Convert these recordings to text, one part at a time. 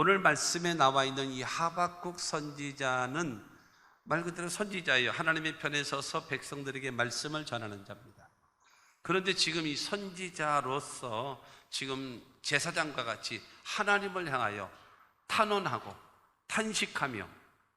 오늘 말씀에 나와 있는 이 하박국 선지자는 말 그대로 선지자예요. 하나님의 편에 서서 백성들에게 말씀을 전하는 자입니다. 그런데 지금 이 선지자로서 지금 제사장과 같이 하나님을 향하여 탄원하고 탄식하며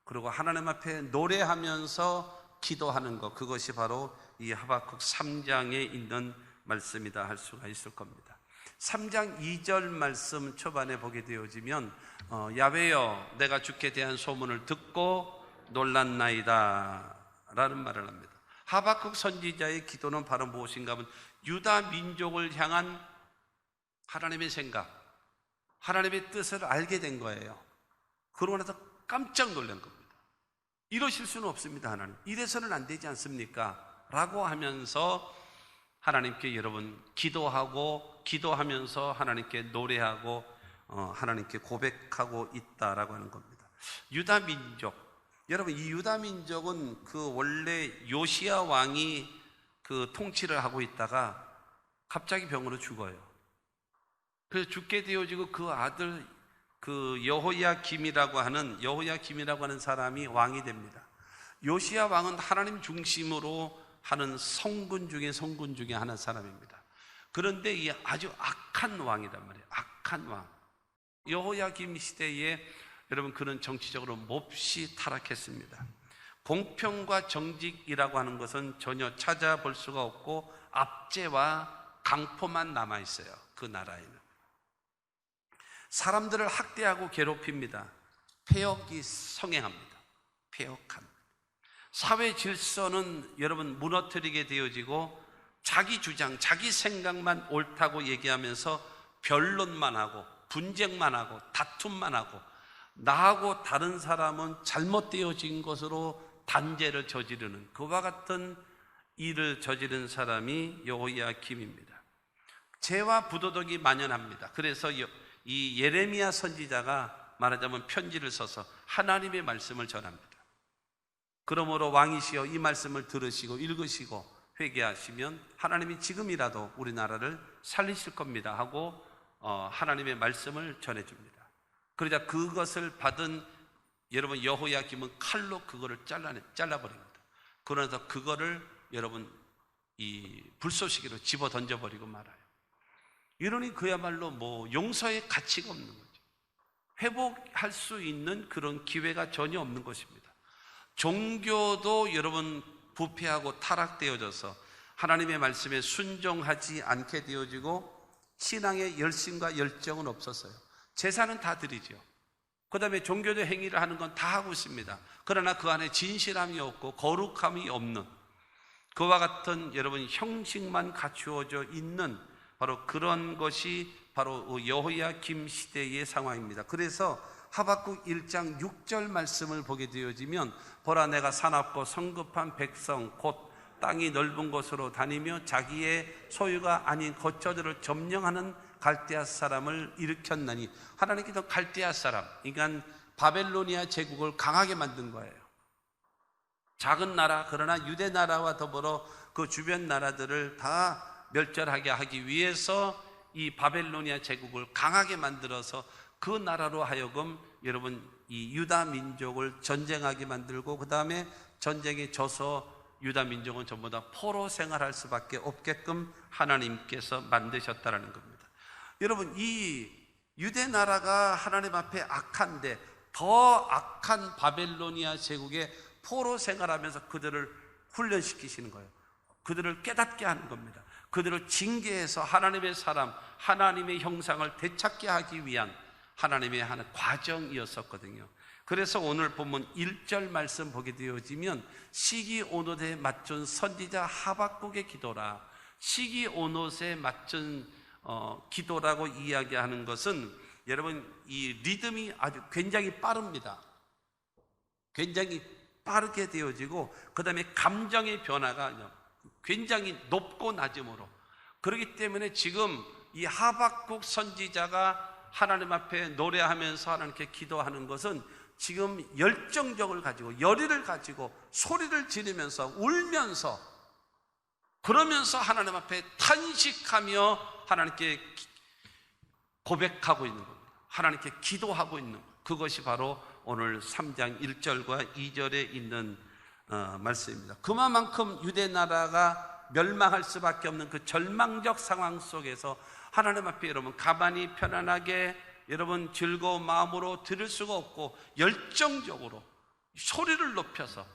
그리고 하나님 앞에 노래하면서 기도하는 것, 그것이 바로 이 하박국 3장에 있는 말씀이다 할 수가 있을 겁니다. 3장 2절 말씀 초반에 보게 되어지면 야훼여 내가 주께 대한 소문을 듣고 놀랐나이다 라는 말을 합니다. 하박국 선지자의 기도는 바로 무엇인가 하면 유다 민족을 향한 하나님의 생각, 하나님의 뜻을 알게 된 거예요. 그러고 나서 깜짝 놀란 겁니다. 이러실 수는 없습니다. 하나님, 이래서는 안 되지 않습니까? 라고 하면서 하나님께 여러분 기도하면서 하나님께 노래하고 하나님께 고백하고 있다라고 하는 겁니다. 유다 민족, 여러분 이 유다 민족은 그 원래 요시야 왕이 그 통치를 하고 있다가 갑자기 병으로 죽어요. 그래서 죽게 되어지고 그 아들 그 여호야김이라고 하는 사람이 왕이 됩니다. 요시야 왕은 하나님 중심으로 하는 성군 중에 하나 사람입니다. 그런데 이 아주 악한 왕이란 말이에요. 악한 왕. 여호야김 시대에 여러분 그는 정치적으로 몹시 타락했습니다. 공평과 정직이라고 하는 것은 전혀 찾아볼 수가 없고 압제와 강포만 남아있어요. 그 나라에는 사람들을 학대하고 괴롭힙니다. 폐역이 성행합니다. 폐역함. 사회 질서는 여러분 무너뜨리게 되어지고 자기 주장, 자기 생각만 옳다고 얘기하면서 변론만 하고 분쟁만 하고 다툼만 하고 나하고 다른 사람은 잘못되어진 것으로 단죄를 저지르는 그와 같은 일을 저지른 사람이 여호야김입니다. 죄와 부도덕이 만연합니다. 그래서 이 예레미야 선지자가 말하자면 편지를 써서 하나님의 말씀을 전합니다. 그러므로 왕이시여 이 말씀을 들으시고 읽으시고 회개하시면 하나님이 지금이라도 우리나라를 살리실 겁니다 하고 하나님의 말씀을 전해줍니다. 그러자 그것을 받은 여러분 여호야김은 칼로 그거를 잘라버립니다. 그러면서 그거를 여러분 이 불쏘시개로 집어 던져버리고 말아요. 이러니 그야말로 뭐 용서의 가치가 없는 거죠. 회복할 수 있는 그런 기회가 전혀 없는 것입니다. 종교도 여러분 부패하고 타락되어져서 하나님의 말씀에 순종하지 않게 되어지고 신앙의 열심과 열정은 없었어요. 제사는 다 드리죠. 그 다음에 종교적 행위를 하는 건 다 하고 있습니다. 그러나 그 안에 진실함이 없고 거룩함이 없는 그와 같은 여러분 형식만 갖추어져 있는 바로 그런 것이 바로 여호야김 시대의 상황입니다. 그래서 하박국 1장 6절 말씀을 보게 되어지면 보라 내가 사납고 성급한 백성 곧 땅이 넓은 곳으로 다니며 자기의 소유가 아닌 거처들을 점령하는 갈대아 사람을 일으켰나니 하나님께서 갈대아 사람 그러니까 바벨로니아 제국을 강하게 만든 거예요. 작은 나라 그러나 유대 나라와 더불어 그 주변 나라들을 다 멸절하게 하기 위해서 이 바벨로니아 제국을 강하게 만들어서 그 나라로 하여금 여러분 이 유다 민족을 전쟁하게 만들고 그 다음에 전쟁에 져서 유다 민족은 전부 다 포로 생활할 수밖에 없게끔 하나님께서 만드셨다라는 겁니다. 여러분 이 유대 나라가 하나님 앞에 악한데 더 악한 바벨로니아 제국에 포로 생활하면서 그들을 훈련시키시는 거예요. 그들을 깨닫게 하는 겁니다. 그들을 징계해서 하나님의 사람, 하나님의 형상을 되찾게 하기 위한 하나님의 하는 과정이었었거든요. 그래서 오늘 본문 1절 말씀 보게 되어지면 시기오롯에 맞춘 선지자 하박국의 기도라. 시기오롯에 맞춘 기도라고 이야기하는 것은 여러분 이 리듬이 아주 굉장히 빠릅니다. 굉장히 빠르게 되어지고 그 다음에 감정의 변화가 굉장히 높고 낮음으로 그렇기 때문에 지금 이 하박국 선지자가 하나님 앞에 노래하면서 하나님께 기도하는 것은 지금 열정적을 가지고 열의를 가지고 소리를 지르면서 울면서 그러면서 하나님 앞에 탄식하며 하나님께 고백하고 있는 겁니다. 하나님께 기도하고 있는 것, 그것이 바로 오늘 3장 1절과 2절에 있는 말씀입니다. 그만큼 유대 나라가 멸망할 수밖에 없는 그 절망적 상황 속에서 하나님 앞에 여러분 가만히 편안하게 여러분 즐거운 마음으로 들을 수가 없고 열정적으로 소리를 높여서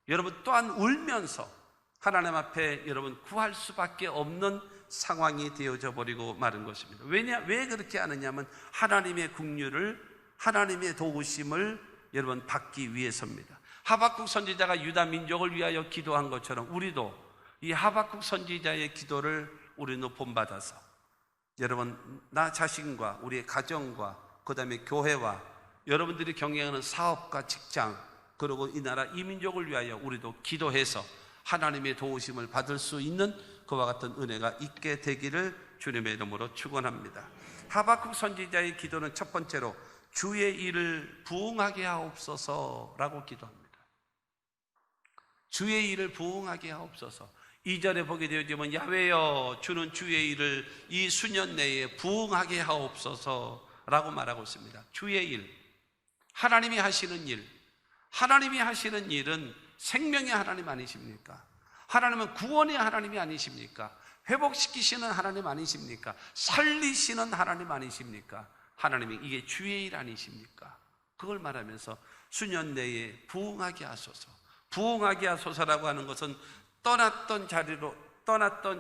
여러분 또한 울면서 하나님 앞에 여러분 구할 수밖에 없는 상황이 되어져 버리고 마는 것입니다. 왜 그렇게 하느냐면 하나님의 긍휼을, 하나님의 도우심을 여러분 받기 위해서입니다. 하박국 선지자가 유다 민족을 위하여 기도한 것처럼 우리도 이 하박국 선지자의 기도를 우리는 본받아서 여러분 나 자신과 우리의 가정과 그 다음에 교회와 여러분들이 경영하는 사업과 직장, 그리고 이 나라 이 민족을 위하여 우리도 기도해서 하나님의 도우심을 받을 수 있는 그와 같은 은혜가 있게 되기를 주님의 이름으로 축원합니다. 하박국 선지자의 기도는 첫 번째로 주의 일을 부응하게 하옵소서라고 기도합니다. 주의 일을 부응하게 하옵소서. 2절에 보게 되어지면 야훼여 주는 주의 일을 이 수년 내에 부응하게 하옵소서라고 말하고 있습니다. 주의 일, 하나님이 하시는 일, 하나님이 하시는 일은 생명의 하나님 아니십니까? 하나님은 구원의 하나님이 아니십니까? 회복시키시는 하나님 아니십니까? 살리시는 하나님 아니십니까? 하나님이 이게 주의 일 아니십니까? 그걸 말하면서 수년 내에 부응하게 하소서. 부응하게 하소서라고 하는 것은 떠났던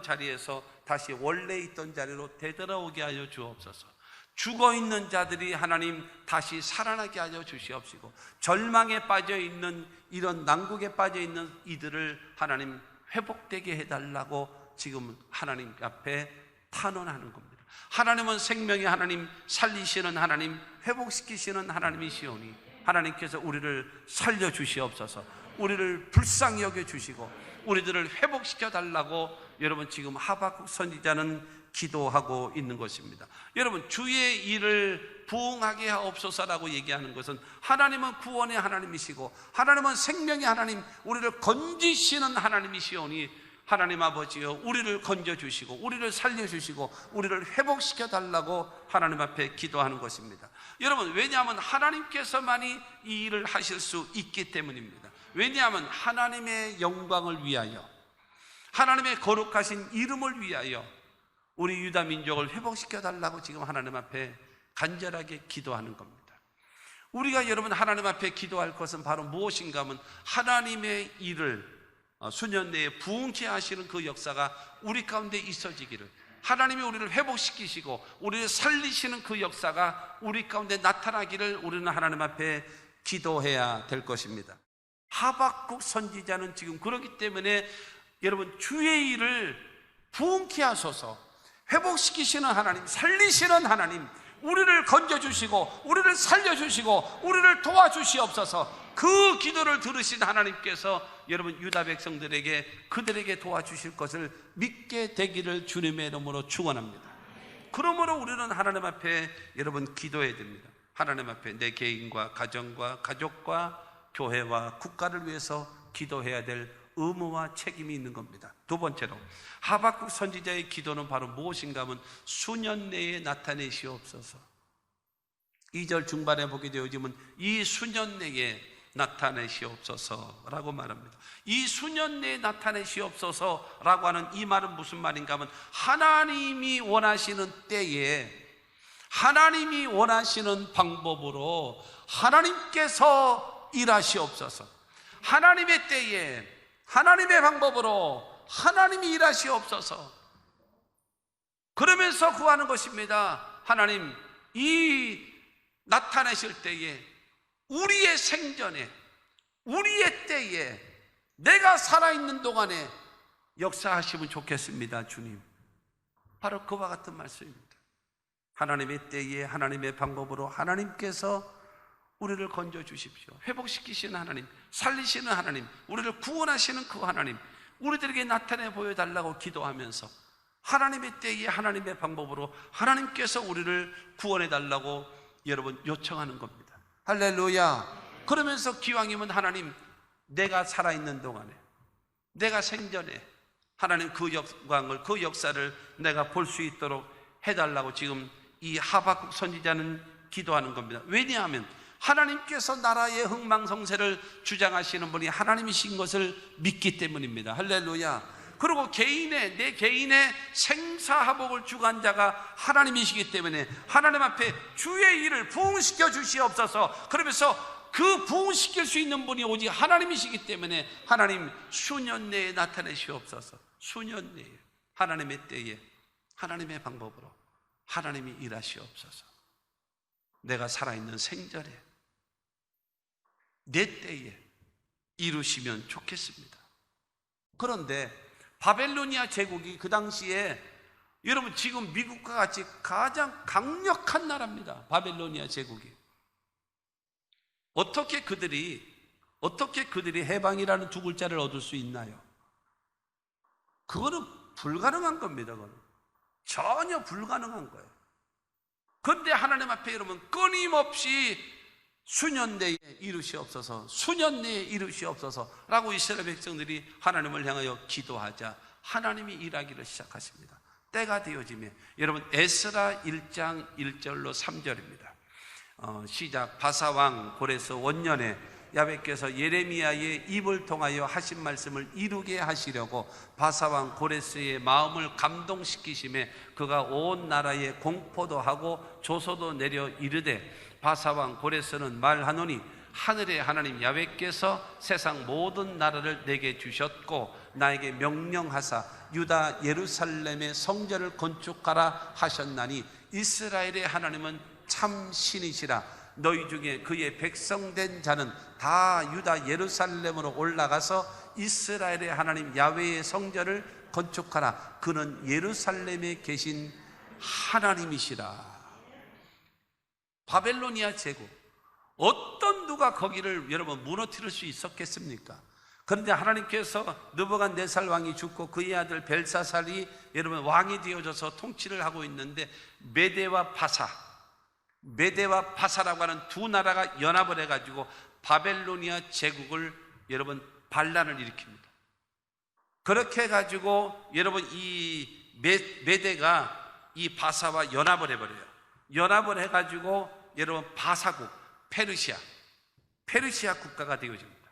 자리에서 다시 원래 있던 자리로 되돌아오게 하여 주옵소서. 죽어있는 자들이 하나님 다시 살아나게 하여 주시옵시고, 절망에 빠져있는 이런 난국에 빠져있는 이들을 하나님 회복되게 해달라고 지금 하나님 앞에 탄원하는 겁니다. 하나님은 생명의 하나님, 살리시는 하나님, 회복시키시는 하나님이시오니 하나님께서 우리를 살려주시옵소서. 우리를 불쌍히 여겨주시고 우리들을 회복시켜 달라고 여러분 지금 하박국 선지자는 기도하고 있는 것입니다. 여러분 주의 일을 부응하게 하옵소서라고 얘기하는 것은 하나님은 구원의 하나님이시고 하나님은 생명의 하나님, 우리를 건지시는 하나님이시오니 하나님 아버지여 우리를 건져주시고 우리를 살려주시고 우리를 회복시켜 달라고 하나님 앞에 기도하는 것입니다. 여러분 왜냐하면 하나님께서만이 이 일을 하실 수 있기 때문입니다. 왜냐하면 하나님의 영광을 위하여, 하나님의 거룩하신 이름을 위하여 우리 유다 민족을 회복시켜 달라고 지금 하나님 앞에 간절하게 기도하는 겁니다. 우리가 여러분 하나님 앞에 기도할 것은 바로 무엇인가 하면 하나님의 일을 수년 내에 부응케 하시는 그 역사가 우리 가운데 있어지기를, 하나님이 우리를 회복시키시고 우리를 살리시는 그 역사가 우리 가운데 나타나기를 우리는 하나님 앞에 기도해야 될 것입니다. 하박국 선지자는 지금 그렇기 때문에 여러분 주의 일을 부응케 하소서, 회복시키시는 하나님, 살리시는 하나님, 우리를 건져주시고 우리를 살려주시고 우리를 도와주시옵소서. 그 기도를 들으신 하나님께서 여러분 유다 백성들에게 그들에게 도와주실 것을 믿게 되기를 주님의 이름으로 축원합니다. 그러므로 우리는 하나님 앞에 여러분 기도해야 됩니다. 하나님 앞에 내 개인과 가정과 가족과 교회와 국가를 위해서 기도해야 될 의무와 책임이 있는 겁니다. 두 번째로 하박국 선지자의 기도는 바로 무엇인가 하면 수년 내에 나타내시옵소서. 2절 중반에 보게 되어지면 이 수년 내에 나타내시옵소서라고 말합니다. 이 수년 내에 나타내시옵소서라고 하는 이 말은 무슨 말인가 하면 하나님이 원하시는 때에 하나님이 원하시는 방법으로 하나님께서 일하시옵소서. 하나님의 때에 하나님의 방법으로 하나님이 일하시옵소서. 그러면서 구하는 것입니다. 하나님 이 나타내실 때에 우리의 생전에 우리의 때에 내가 살아있는 동안에 역사하시면 좋겠습니다. 주님, 바로 그와 같은 말씀입니다. 하나님의 때에 하나님의 방법으로 하나님께서 우리를 건져주십시오. 회복시키시는 하나님, 살리시는 하나님, 우리를 구원하시는 그 하나님, 우리들에게 나타내 보여달라고 기도하면서 하나님의 때에 하나님의 방법으로 하나님께서 우리를 구원해달라고 여러분 요청하는 겁니다. 할렐루야. 그러면서 기왕이면 하나님 내가 살아있는 동안에, 내가 생전에 하나님 그 영광을, 그 역사를 내가 볼 수 있도록 해달라고 지금 이 하박국 선지자는 기도하는 겁니다. 왜냐하면 하나님께서 나라의 흥망성쇠를 주장하시는 분이 하나님이신 것을 믿기 때문입니다. 할렐루야. 그리고 내 개인의 생사화복을 주관 자가 하나님이시기 때문에 하나님 앞에 주의 일을 부응시켜 주시옵소서. 그러면서 그 부응시킬 수 있는 분이 오직 하나님이시기 때문에 하나님 수년 내에 나타내시옵소서. 수년 내에, 하나님의 때에, 하나님의 방법으로 하나님이 일하시옵소서. 내가 살아있는 생전에 내 때에 이루시면 좋겠습니다. 그런데 바벨로니아 제국이 그 당시에, 여러분 지금 미국과 같이 가장 강력한 나라입니다. 바벨로니아 제국이. 어떻게 그들이 해방이라는 두 글자를 얻을 수 있나요? 그거는 불가능한 겁니다. 그거는 전혀 불가능한 거예요. 그런데 하나님 앞에 여러분 끊임없이 수년 내에 이루시옵소서, 수년 내에 이루시옵소서 라고 이스라엘 백성들이 하나님을 향하여 기도하자 하나님이 일하기를 시작하십니다. 때가 되어지면, 여러분 에스라 1장 1절로 3절입니다. 시작. 바사왕 고레스 원년에 야훼께서 예레미야의 입을 통하여 하신 말씀을 이루게 하시려고 바사왕 고레스의 마음을 감동시키심에 그가 온 나라에 공포도 하고 조소도 내려 이르되, 바사왕 고레스는 말하노니 하늘의 하나님 야훼께서 세상 모든 나라를 내게 주셨고 나에게 명령하사 유다 예루살렘의 성전을 건축하라 하셨나니 이스라엘의 하나님은 참 신이시라. 너희 중에 그의 백성된 자는 다 유다 예루살렘으로 올라가서 이스라엘의 하나님 야훼의 성전을 건축하라. 그는 예루살렘에 계신 하나님이시라. 바벨로니아 제국, 어떤 누가 거기를 여러분 무너뜨릴 수 있었겠습니까? 그런데 하나님께서 느부갓네살 왕이 죽고 그의 아들 벨사살이 여러분 왕이 되어져서 통치를 하고 있는데, 메대와 바사라고 하는 두 나라가 연합을 해가지고 바벨로니아 제국을 여러분 반란을 일으킵니다. 그렇게 해가지고 여러분 이 메대가 이 바사와 연합을 해버려요. 연합을 해가지고 여러분 바사국, 페르시아 국가가 되어집니다.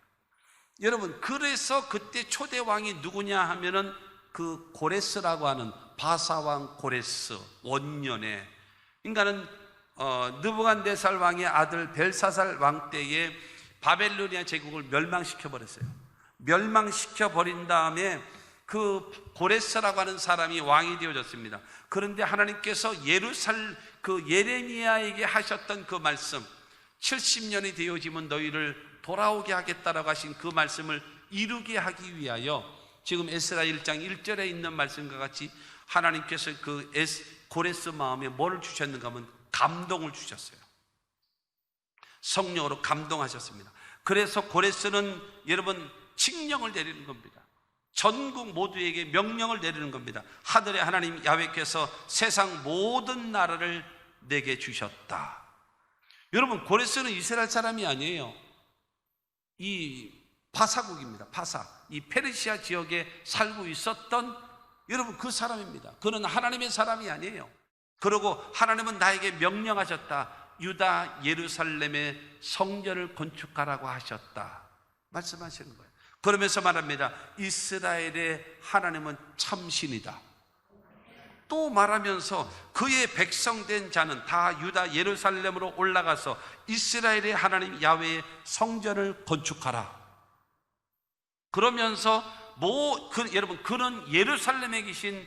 여러분 그래서 그때 초대 왕이 누구냐 하면은 그 고레스라고 하는 바사왕 고레스 원년에, 그러니까는 느부갓네살 왕의 아들 벨사살 왕 때에 바벨로니아 제국을 멸망시켜 버렸어요. 멸망시켜 버린 다음에 그 고레스라고 하는 사람이 왕이 되어졌습니다. 그런데 하나님께서 예레미야에게 하셨던 그 말씀, 70년이 되어지면 너희를 돌아오게 하겠다라고 하신 그 말씀을 이루게 하기 위하여 지금 에스라 1장 1절에 있는 말씀과 같이 하나님께서 그 고레스 마음에 뭐를 주셨는가 하면 감동을 주셨어요. 성령으로 감동하셨습니다. 그래서 고레스는 여러분 칙령을 내리는 겁니다. 전국 모두에게 명령을 내리는 겁니다. 하늘의 하나님 야훼께서 세상 모든 나라를 내게 주셨다. 여러분 고레스는 이스라엘 사람이 아니에요. 이 바사국입니다. 바사, 이 페르시아 지역에 살고 있었던 여러분 그 사람입니다. 그는 하나님의 사람이 아니에요. 그러고 하나님은 나에게 명령하셨다. 유다 예루살렘의 성전을 건축하라고 하셨다 말씀하시는 거예요. 그러면서 말합니다. 이스라엘의 하나님은 참신이다. 또 말하면서 그의 백성된 자는 다 유다 예루살렘으로 올라가서 이스라엘의 하나님 야훼의 성전을 건축하라. 그러면서 여러분 그는 예루살렘에 계신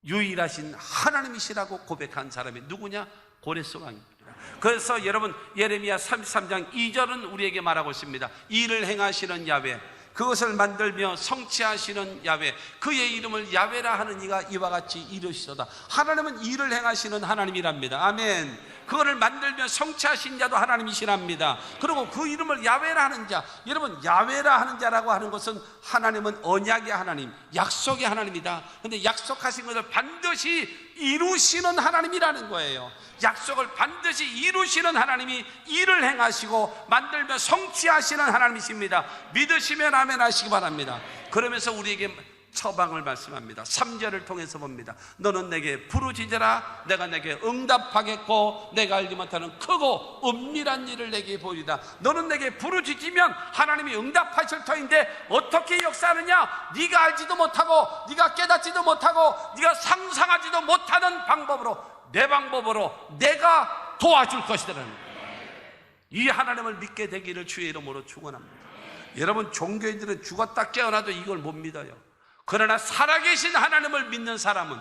유일하신 하나님이시라고 고백한 사람이 누구냐? 고레스 왕입니다. 그래서 여러분 예레미야 33장 2절은 우리에게 말하고 있습니다. 이를 행하시는 야훼, 그것을 만들며 성취하시는 야훼, 그의 이름을 야훼라 하는 이가 이와 같이 이르시도다. 하나님은 일을 행하시는 하나님이랍니다. 아멘. 그거를 만들며 성취하신 자도 하나님이시랍니다. 그리고 그 이름을 야훼라 하는 자, 여러분 야훼라 하는 자라고 하는 것은 하나님은 언약의 하나님, 약속의 하나님이다. 그런데 약속하신 것을 반드시 이루시는 하나님이라는 거예요. 약속을 반드시 이루시는 하나님이 일을 행하시고 만들며 성취하시는 하나님이십니다. 믿으시면 아멘 하시기 바랍니다. 그러면서 우리에게 처방을 말씀합니다. 3절을 통해서 봅니다. 너는 내게 부르짖으라 내가 내게 응답하겠고 내가 알지 못하는 크고 은밀한 일을 내게 보이리라. 너는 내게 부르짖으면 하나님이 응답하실 터인데 어떻게 역사하느냐? 네가 알지도 못하고 네가 깨닫지도 못하고 네가 상상하지도 못하는 방법으로, 내 방법으로 내가 도와줄 것이라는 거예요. 이 하나님을 믿게 되기를 주의 이름으로 축원합니다. 여러분, 종교인들은 죽었다 깨어나도 이걸 못 믿어요. 그러나 살아계신 하나님을 믿는 사람은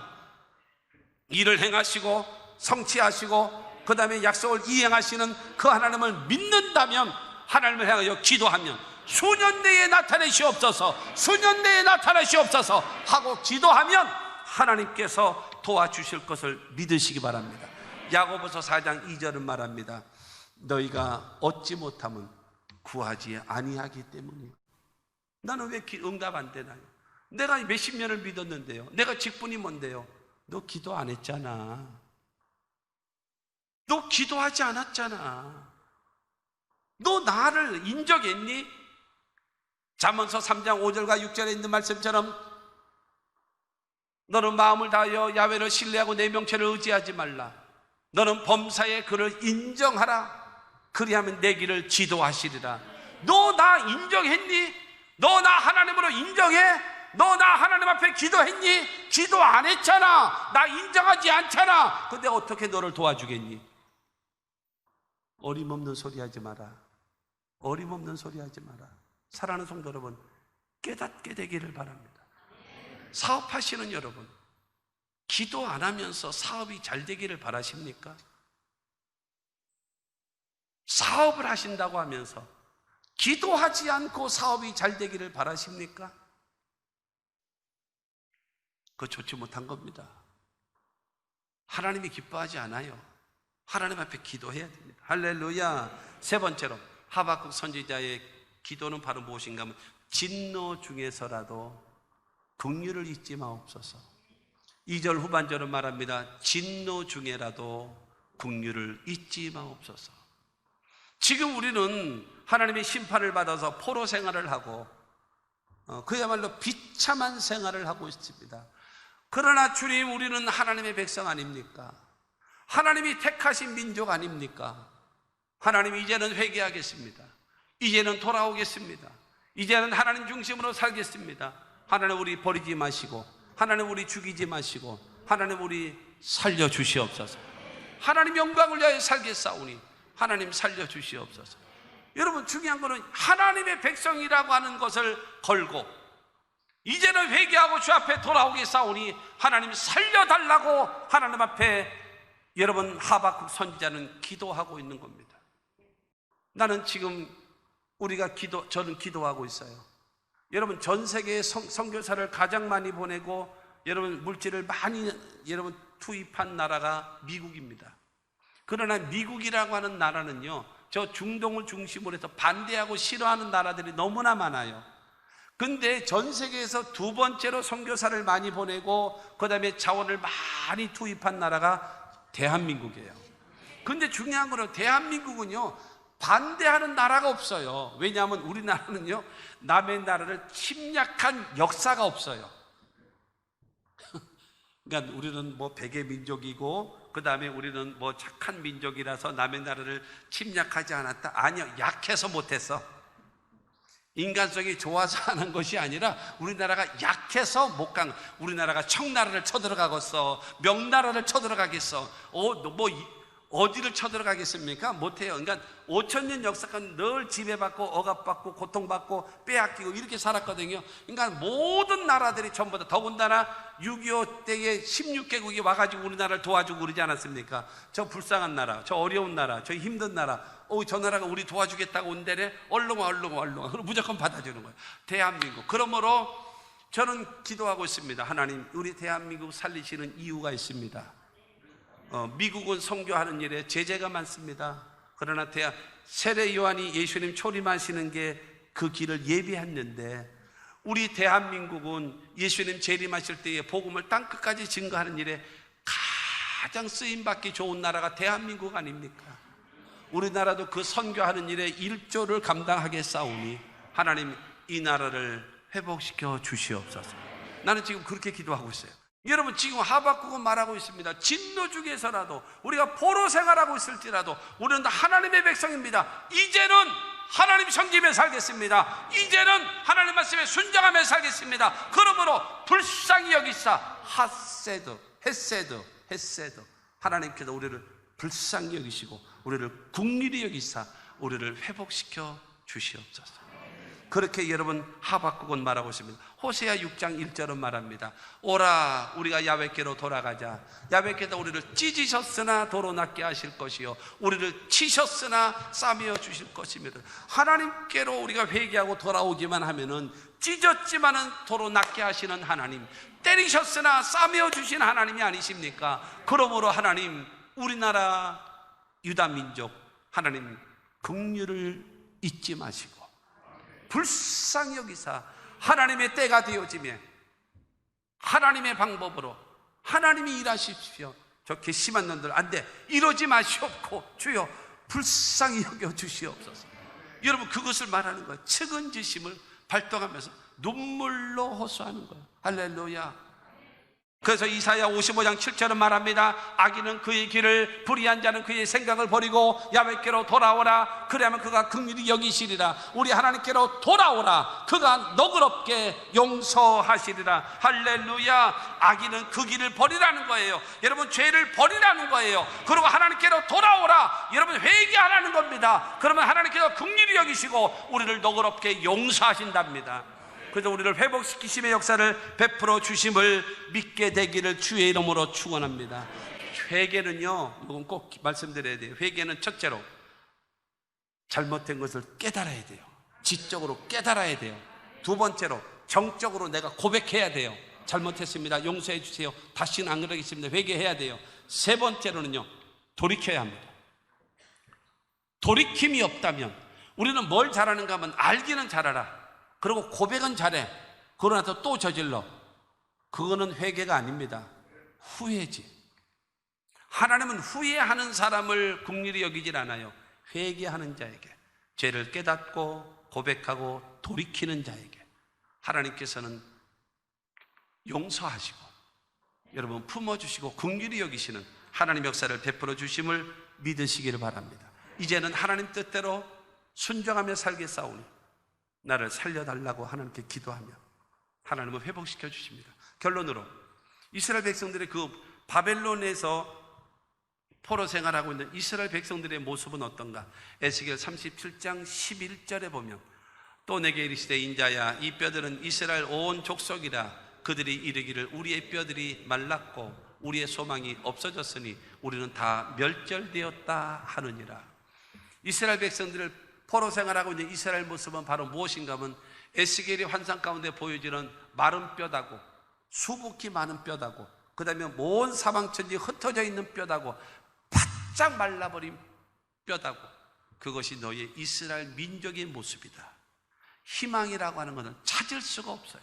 일을 행하시고 성취하시고 그 다음에 약속을 이행하시는 그 하나님을 믿는다면, 하나님을 향하여 기도하면 수년 내에 나타내시옵소서, 수년 내에 나타내시옵소서 하고 기도하면 하나님께서 도와주실 것을 믿으시기 바랍니다. 야고보서 4장 2절은 말합니다. 너희가 얻지 못하면 구하지 아니하기 때문이에요. 나는 왜 응답 안 되나요? 내가 몇십 년을 믿었는데요. 내가 직분이 뭔데요? 너 기도 안 했잖아. 너 기도하지 않았잖아. 너 나를 인정했니? 잠언서 3장 5절과 6절에 있는 말씀처럼 너는 마음을 다하여 야훼를 신뢰하고 내 명체를 의지하지 말라. 너는 범사에 그를 인정하라. 그리하면 내 길을 지도하시리라. 너 나 인정했니? 너 나 하나님으로 인정해? 너 나 하나님 앞에 기도했니? 기도 안 했잖아. 나 인정하지 않잖아. 근데 어떻게 너를 도와주겠니? 어림없는 소리 하지 마라. 어림없는 소리 하지 마라. 사랑하는 성도 여러분, 깨닫게 되기를 바랍니다. 사업하시는 여러분, 기도 안 하면서 사업이 잘 되기를 바라십니까? 사업을 하신다고 하면서 기도하지 않고 사업이 잘 되기를 바라십니까? 그거 좋지 못한 겁니다. 하나님이 기뻐하지 않아요. 하나님 앞에 기도해야 됩니다. 할렐루야. 세 번째로 하박국 선지자의 기도는 바로 무엇인가 하면 진노 중에서라도 긍휼을 잊지 마옵소서. 2절 후반절은 말합니다. 진노 중에라도 긍휼을 잊지 마옵소서. 지금 우리는 하나님의 심판을 받아서 포로 생활을 하고 그야말로 비참한 생활을 하고 있습니다. 그러나 주님, 우리는 하나님의 백성 아닙니까? 하나님이 택하신 민족 아닙니까? 하나님, 이제는 회개하겠습니다. 이제는 돌아오겠습니다. 이제는 하나님 중심으로 살겠습니다. 하나님, 우리 버리지 마시고, 하나님 우리 죽이지 마시고, 하나님 우리 살려주시옵소서. 하나님 영광을 위하여 살겠사오니 하나님 살려주시옵소서. 여러분, 중요한 것은 하나님의 백성이라고 하는 것을 걸고 이제는 회개하고 주 앞에 돌아오겠사오니 하나님 살려달라고 하나님 앞에 여러분 하박국 선지자는 기도하고 있는 겁니다. 나는 지금 저는 기도하고 있어요. 여러분, 전 세계에 선교사를 가장 많이 보내고 여러분 물질을 많이 여러분 투입한 나라가 미국입니다. 그러나 미국이라고 하는 나라는요, 저 중동을 중심으로 해서 반대하고 싫어하는 나라들이 너무나 많아요. 근데 전 세계에서 두 번째로 선교사를 많이 보내고 그 다음에 자원을 많이 투입한 나라가 대한민국이에요. 근데 중요한 거는 대한민국은요, 반대하는 나라가 없어요. 왜냐하면 우리나라는요, 남의 나라를 침략한 역사가 없어요. 그러니까 우리는 뭐 백의 민족이고 그 다음에 우리는 뭐 착한 민족이라서 남의 나라를 침략하지 않았다. 아니요, 약해서 못했어. 인간성이 좋아서 하는 것이 아니라 우리나라가 약해서 못 간. 우리나라가 청나라를 쳐들어가겠어? 명나라를 쳐들어가겠어? 어디를 쳐들어가겠습니까? 못해요. 그러니까 5,000년 역사간 늘 지배받고 억압받고 고통받고 빼앗기고 이렇게 살았거든요. 그러니까 모든 나라들이 전부 다, 더군다나 6.25 때에 16개국이 와가지고 우리나라를 도와주고 그러지 않았습니까? 저 불쌍한 나라, 저 어려운 나라, 저 힘든 나라, 저 나라가 우리 도와주겠다고 온 데래 얼른 와. 그럼 무조건 받아주는 거예요. 대한민국. 그러므로 저는 기도하고 있습니다. 하나님, 우리 대한민국 살리시는 이유가 있습니다. 미국은 선교하는 일에 제재가 많습니다. 그러나 세례 요한이 예수님 초림하시는 게 그 길을 예비했는데, 우리 대한민국은 예수님 재림하실 때에 복음을 땅끝까지 증거하는 일에 가장 쓰임받기 좋은 나라가 대한민국 아닙니까? 우리나라도 그 선교하는 일에 1조를 감당하겠사오니 하나님, 이 나라를 회복시켜 주시옵소서. 나는 지금 그렇게 기도하고 있어요. 여러분, 지금 하박국은 말하고 있습니다. 진노 중에서라도 우리가 포로 생활하고 있을지라도 우리는 하나님의 백성입니다. 이제는 하나님 섬기며 살겠습니다. 이제는 하나님 말씀에 순종하며 살겠습니다. 그러므로 불쌍히 여기사 헷세드 하나님께서 우리를 불쌍히 여기시고 우리를 긍휼히 여기사 우리를 회복시켜 주시옵소서. 그렇게 여러분 하박국은 말하고 있습니다. 호세아 6장 1절은 말합니다. 오라 우리가 야훼께로 돌아가자. 야훼께서 우리를 찢으셨으나 도로 낫게 하실 것이요 우리를 치셨으나 싸매어 주실 것입니다. 하나님께로 우리가 회개하고 돌아오기만 하면은 찢었지만은 도로 낫게 하시는 하나님, 때리셨으나 싸매어 주신 하나님이 아니십니까? 그러므로 하나님, 우리나라 유다 민족 하나님 긍휼을 잊지 마시고 불쌍히 여기사 하나님의 때가 되어지며 하나님의 방법으로 하나님이 일하십시오. 저 괘씸한 놈들 안 돼, 이러지 마시옵고 주여 불쌍히 여겨 주시옵소서. 여러분, 그것을 말하는 거예요. 측은지심을 발동하면서 눈물로 호소하는 거예요. 할렐루야. 그래서 이사야 55장 7절은 말합니다. 악인은 그의 길을, 불의한 자는 그의 생각을 버리고 야훼께로 돌아오라. 그래야만 그가 긍휼히 여기시리라. 우리 하나님께로 돌아오라. 그가 너그럽게 용서하시리라. 할렐루야. 악인은 그 길을 버리라는 거예요. 여러분, 죄를 버리라는 거예요. 그리고 하나님께로 돌아오라. 여러분, 회개하라는 겁니다. 그러면 하나님께서 긍휼히 여기시고 우리를 너그럽게 용서하신답니다. 그래서 우리를 회복시키심의 역사를 베풀어 주심을 믿게 되기를 주의 이름으로 축원합니다. 회개는요, 이건 꼭 말씀드려야 돼요. 회개는 첫째로 잘못된 것을 깨달아야 돼요. 지적으로 깨달아야 돼요. 두 번째로 정적으로 내가 고백해야 돼요. 잘못했습니다, 용서해 주세요, 다시는 안 그러겠습니다, 회개해야 돼요. 세 번째로는요, 돌이켜야 합니다. 돌이킴이 없다면 우리는 뭘 잘하는가 하면 알기는 잘 알아, 그리고 고백은 잘해, 그러나 또 저질러. 그거는 회개가 아닙니다. 후회지. 하나님은 후회하는 사람을 긍휼히 여기질 않아요. 회개하는 자에게, 죄를 깨닫고 고백하고 돌이키는 자에게 하나님께서는 용서하시고 여러분 품어주시고 긍휼히 여기시는 하나님 역사를 베풀어 주심을 믿으시기를 바랍니다. 이제는 하나님 뜻대로 순종하며 살겠사오니 나를 살려달라고 하나님께 기도하며 하나님은 회복시켜 주십니다. 결론으로 이스라엘 백성들의 그 바벨론에서 포로 생활하고 있는 이스라엘 백성들의 모습은 어떤가? 에스겔 37장 11절에 보면 또 내게 이르시되 인자야, 이 뼈들은 이스라엘 온 족속이라. 그들이 이르기를 우리의 뼈들이 말랐고 우리의 소망이 없어졌으니 우리는 다 멸절되었다 하느니라. 이스라엘 백성들을 포로 생활하고 있는 이스라엘 모습은 바로 무엇인가 하면 에스겔의 환상 가운데 보여지는 마른 뼈다고, 수북히 많은 뼈다고, 그 다음에 먼 사방천지 흩어져 있는 뼈다고, 바짝 말라버린 뼈다고, 그것이 너의 이스라엘 민족의 모습이다. 희망이라고 하는 것은 찾을 수가 없어요.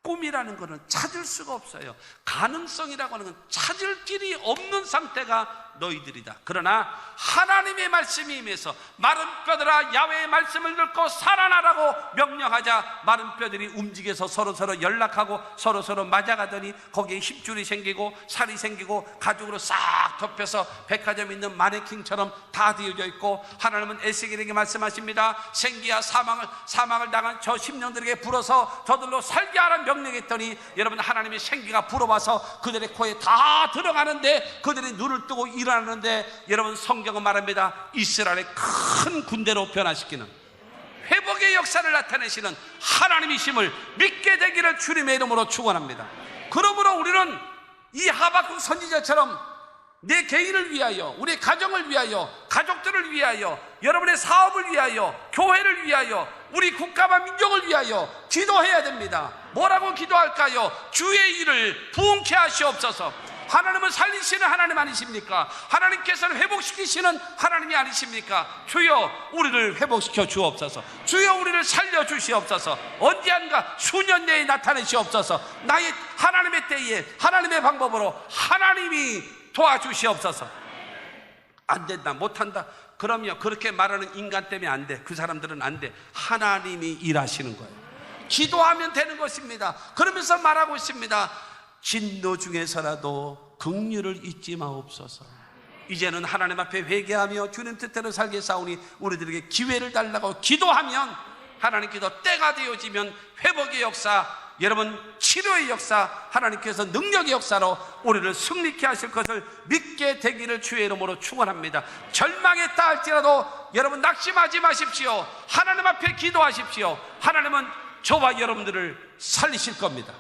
꿈이라는 것은 찾을 수가 없어요. 가능성이라고 하는 건 찾을 길이 없는 상태가 너희들이다. 그러나 하나님의 말씀이 임해서 마른 뼈들아 야훼의 말씀을 듣고 살아나라고 명령하자 마른 뼈들이 움직여서 서로서로 연락하고 서로서로 맞아가더니 거기에 힘줄이 생기고 살이 생기고 가죽으로 싹 덮여서 백화점에 있는 마네킹처럼 다 되어져 있고, 하나님은 에스겔에게 말씀하십니다. 생기야 사망을 당한 저 심령들에게 불어서 저들로 살게 하라는 명령했더니 여러분, 하나님의 생기가 불어와서 그들의 코에 다 들어가는데 그들이 눈을 뜨고 일어나는데, 여러분 성경은 말합니다. 이스라엘의 큰 군대로 변화시키는 회복의 역사를 나타내시는 하나님이심을 믿게 되기를 주님의 이름으로 축원합니다. 그러므로 우리는 이 하박국 선지자처럼 내 개인을 위하여, 우리 가정을 위하여, 가족들을 위하여, 여러분의 사업을 위하여, 교회를 위하여, 우리 국가와 민족을 위하여 기도해야 됩니다. 뭐라고 기도할까요? 주의 일을 부흥케 하시옵소서. 하나님은 살리시는 하나님 아니십니까? 하나님께서는 회복시키시는 하나님이 아니십니까? 주여 우리를 회복시켜 주옵소서. 주여 우리를 살려 주시옵소서. 언제한가 수년 내에 나타내시옵소서. 나의 하나님의 때에 하나님의 방법으로 하나님이 도와주시옵소서. 안 된다, 못한다, 그럼요, 그렇게 말하는 인간 때문에 안 돼. 그 사람들은 안 돼. 하나님이 일하시는 거예요. 기도하면 되는 것입니다. 그러면서 말하고 있습니다. 진노 중에서라도 긍휼을 잊지 마옵소서. 이제는 하나님 앞에 회개하며 주님 뜻대로 살게 싸우니 우리들에게 기회를 달라고 기도하면 하나님께서 때가 되어지면 회복의 역사, 여러분 치료의 역사, 하나님께서 능력의 역사로 우리를 승리케 하실 것을 믿게 되기를 주의 이름으로 축원합니다. 절망했다 할지라도 여러분 낙심하지 마십시오. 하나님 앞에 기도하십시오. 하나님은 저와 여러분들을 살리실 겁니다.